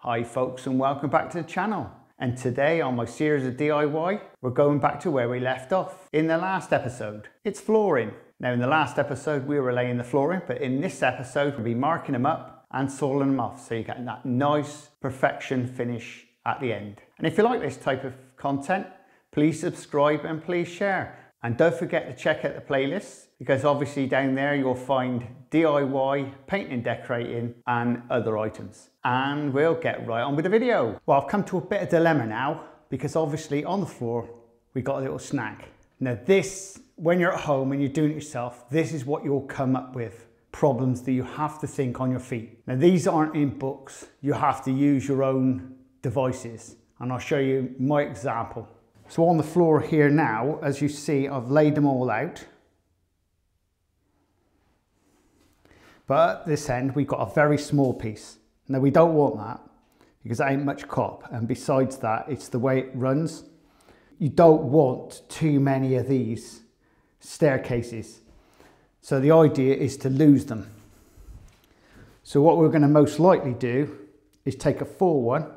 Hi folks, and welcome back to the channel. And today on my series of DIY, we're going back to where we left off in the last episode. It's flooring. Now in the last episode we were laying the flooring, but in this episode we'll be marking them up and soiling them off so you get that nice perfection finish at the end. And if you like this type of content, please subscribe and please share. And don't forget to check out the playlist, because obviously down there you'll find DIY, painting and decorating and other items. And we'll get right on with the video. Well, I've come to a bit of dilemma now, because obviously on the floor we got a little snag. Now this, when you're at home and you're doing it yourself, this is what you'll come up with. Problems that you have to think on your feet. Now these aren't in books, you have to use your own devices. And I'll show you my example. So on the floor here now, as you see, I've laid them all out. But at this end, we've got a very small piece. Now we don't want that, because that ain't much cop. And besides that, it's the way it runs. You don't want too many of these staircases. So the idea is to lose them. So what we're going to most likely do is take a full one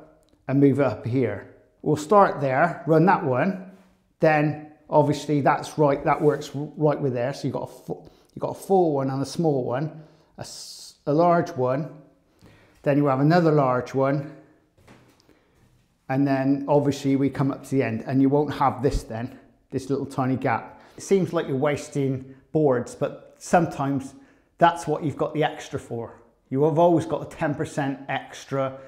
and move it up here. We'll start there, run that one, then obviously that's right, that works right with there. So you've got a full one and a small one, a large one, then you have another large one, and then obviously we come up to the end, and you won't have this then, this little tiny gap. It seems like you're wasting boards, but sometimes that's what you've got the extra for. You have always got a 10% extra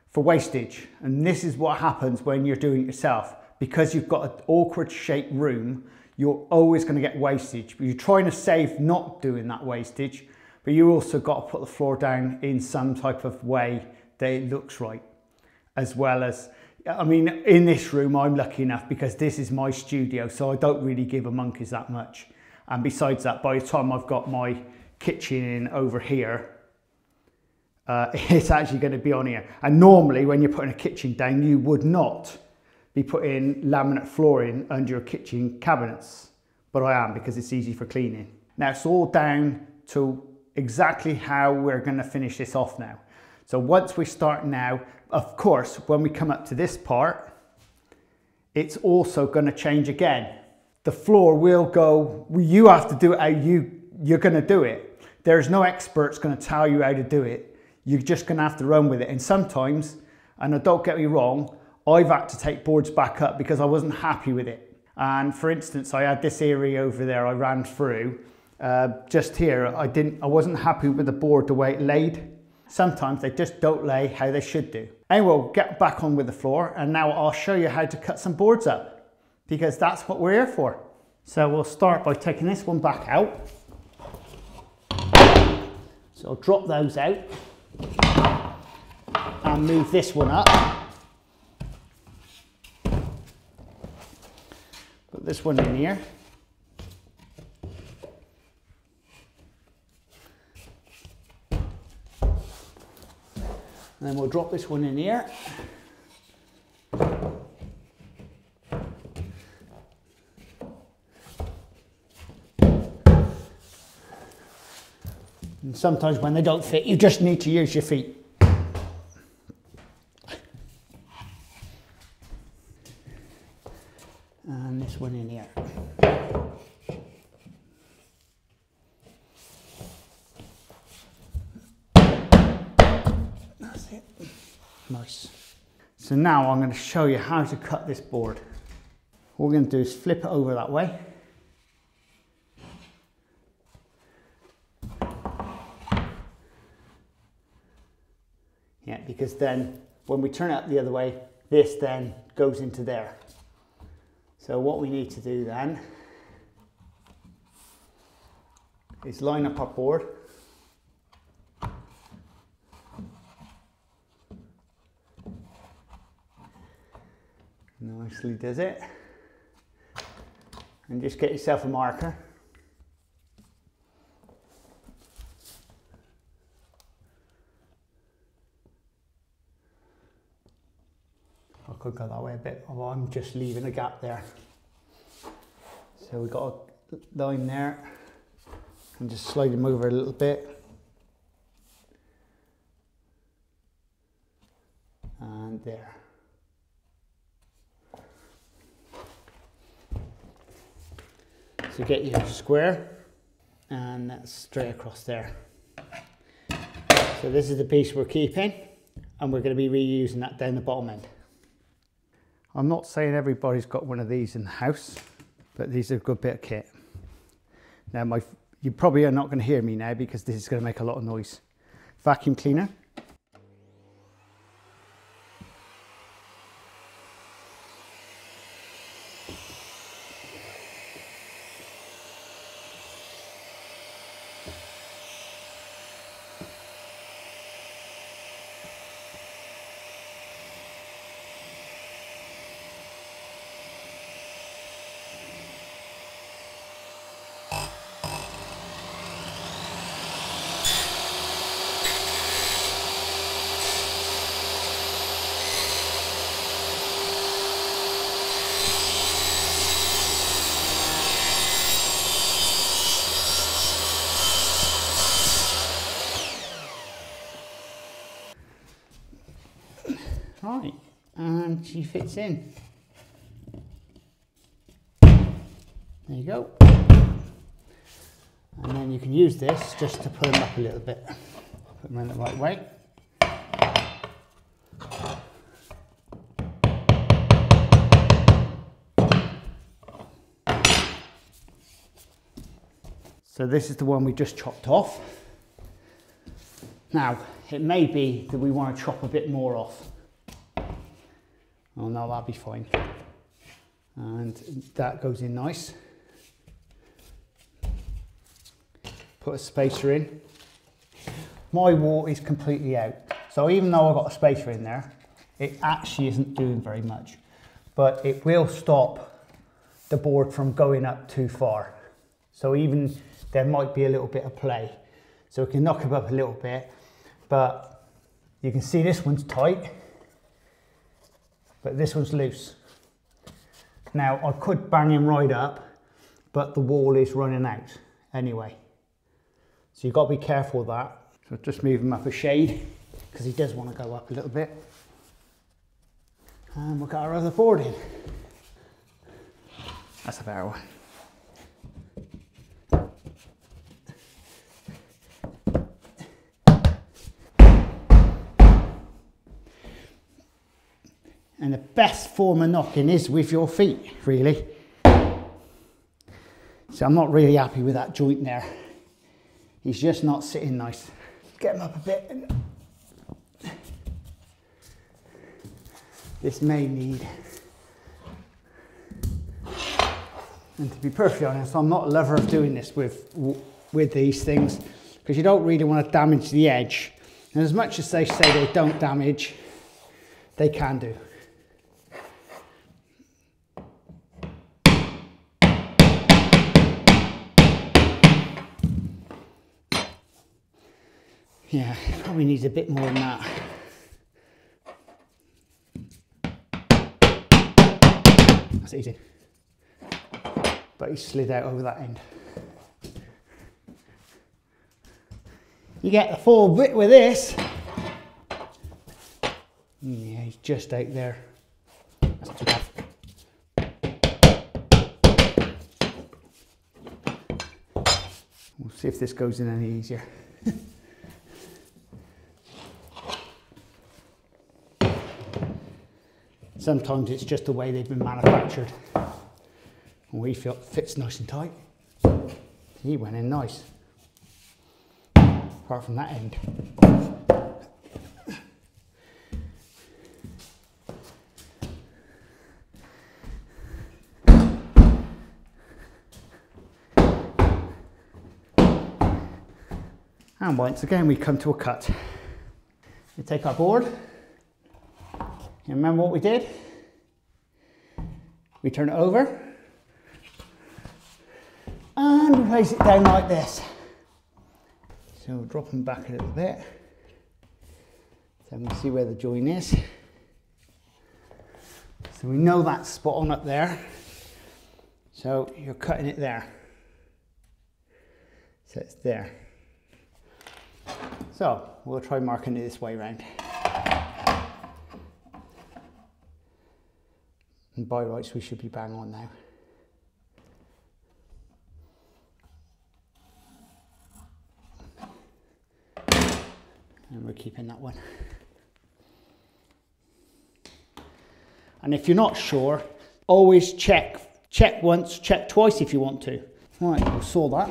for wastage, and this is what happens when you're doing it yourself. Because you've got an awkward shaped room, you're always going to get wastage, but you're trying to save not doing that wastage, but you also got to put the floor down in some type of way that it looks right. As well as, I mean, in this room I'm lucky enough because this is my studio, so I don't really give a monkeys that much. And besides that, by the time I've got my kitchen in over here, it's actually going to be on here. And normally when you're putting a kitchen down, you would not be putting laminate flooring under your kitchen cabinets, but I am, because it's easy for cleaning. Now it's all down to exactly how we're going to finish this off now. So once we start now, of course, when we come up to this part, it's also going to change again. The floor will go, you have to do it how you're going to do it. There's no experts going to tell you how to do it. You're just going to have to run with it. And sometimes, and don't get me wrong, I've had to take boards back up because I wasn't happy with it. And for instance, I had this area over there I ran through. Just here, I wasn't happy with the board the way it laid. Sometimes they just don't lay how they should do. Anyway, we'll get back on with the floor, and now I'll show you how to cut some boards up, because that's what we're here for. So we'll start by taking this one back out. So I'll drop those out and move this one up. Put this one in here. And then we'll drop this one in here. And sometimes when they don't fit, you just need to use your feet. And this one in here. That's it. Nice. So now I'm going to show you how to cut this board. What we're going to do is flip it over that way. Yeah, because then when we turn it the other way, this then goes into there. So what we need to do then is line up our board. Nicely does it. And just get yourself a marker. I could go that way a bit, although I'm just leaving a gap there. So we've got a line there, and just slide them over a little bit. and there. So get your square, and that's straight across there. So this is the piece we're keeping, and we're going to be reusing that down the bottom end. I'm not saying everybody's got one of these in the house, but these are a good bit of kit. Now you probably are not going to hear me now because this is going to make a lot of noise. Vacuum cleaner. Right, and she fits in. There you go. And then you can use this just to put them up a little bit. Put them in the right way. So this is the one we just chopped off. Now, it may be that we want to chop a bit more off. Oh no, that'll be fine. And that goes in nice. Put a spacer in. My wall is completely out. So even though I've got a spacer in there, it actually isn't doing very much. But it will stop the board from going up too far. So even there might be a little bit of play. So we can knock it up a little bit, but you can see this one's tight. But this one's loose. Now I could bang him right up, but the wall is running out anyway. So you've got to be careful of that. So just move him up a shade because he does want to go up a little bit. And we'll get our other board in. That's a better one. And the best form of knocking is with your feet, really. So I'm not really happy with that joint there. He's just not sitting nice. Get him up a bit. This may need. And to be perfectly honest, I'm not a lover of doing this with these things because you don't really want to damage the edge. And as much as they say they don't damage, they can do. Yeah, probably needs a bit more than that. That's easy. But he slid out over that end. You get the full width with this. Yeah, he's just out there. That's too bad. We'll see if this goes in any easier. Sometimes it's just the way they've been manufactured. And we feel it fits nice and tight. He went in nice. Apart from that end. And once again we come to a cut. We take our board. You remember what we did? We turn it over and we place it down like this. So we'll drop them back a little bit so we can see where the join is. So we know that's spot on up there. So you're cutting it there. So it's there. So we'll try marking it this way around. And by rights, we should be bang on now. And we're keeping that one. And if you're not sure, always check. Check once, check twice if you want to. Right, we'll saw that.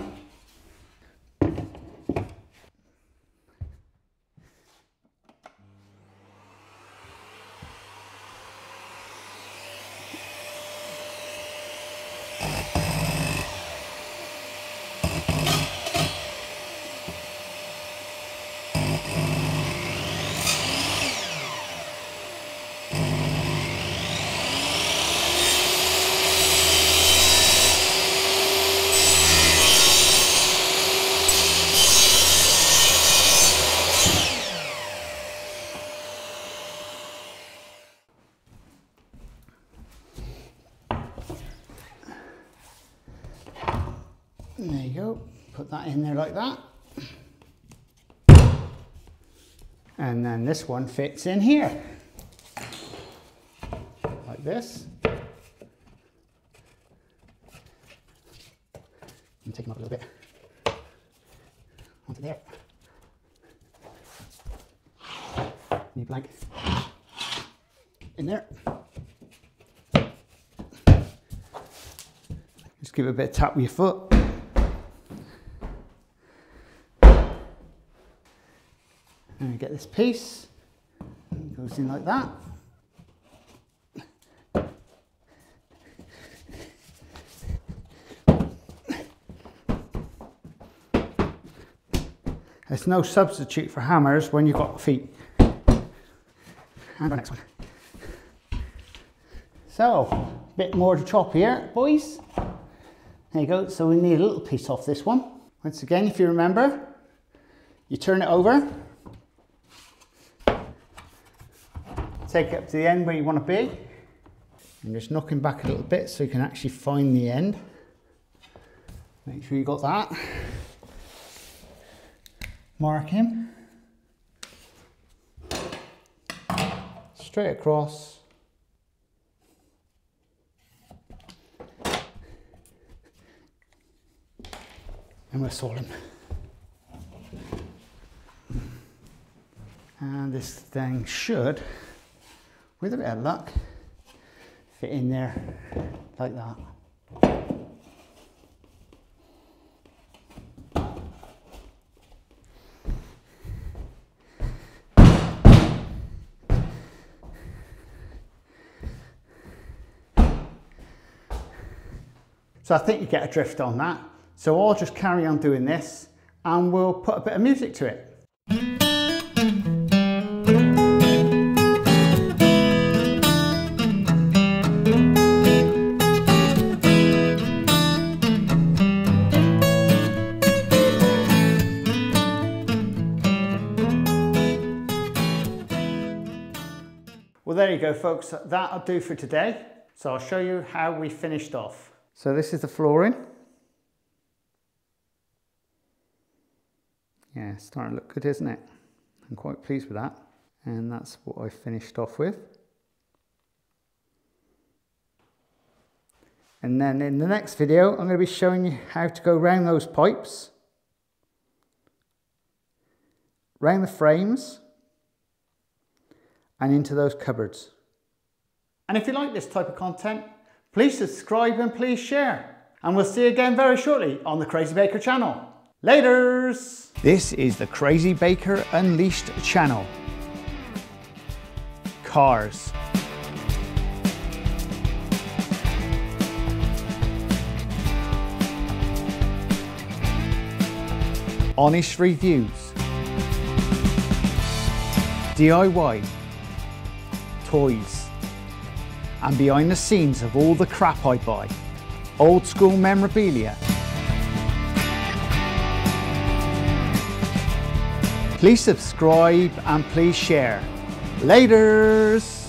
There you go, put that in there like that. And then this one fits in here, like this. And take them up a little bit, onto there. Knee blank, in there. Just give it a bit of tap with your foot. And we get this piece, it goes in like that. There's no substitute for hammers when you've got feet. And the next one. So, a bit more to chop here, boys. There you go, so we need a little piece off this one. Once again, if you remember, you turn it over. Take it up to the end where you want to be, and just knock him back a little bit so you can actually find the end. Make sure you got that. Mark him. Straight across. And we'll saw him. And this thing should, with a bit of luck, fit in there like that. So I think you get a drift on that. So I'll just carry on doing this and we'll put a bit of music to it. Well, there you go, folks. That'll do for today. So I'll show you how we finished off. So this is the flooring. Yeah, it's starting to look good, isn't it? I'm quite pleased with that. And that's what I finished off with. And then in the next video, I'm going to be showing you how to go around those pipes, round the frames, and into those cupboards. And if you like this type of content, please subscribe and please share. And we'll see you again very shortly on the Crazy Baker channel. Laters! This is the Crazy Baker Unleashed channel. Cars. Honest reviews. DIY. Toys. And behind the scenes of all the crap I buy. Old school memorabilia. Please subscribe and please share. Laters!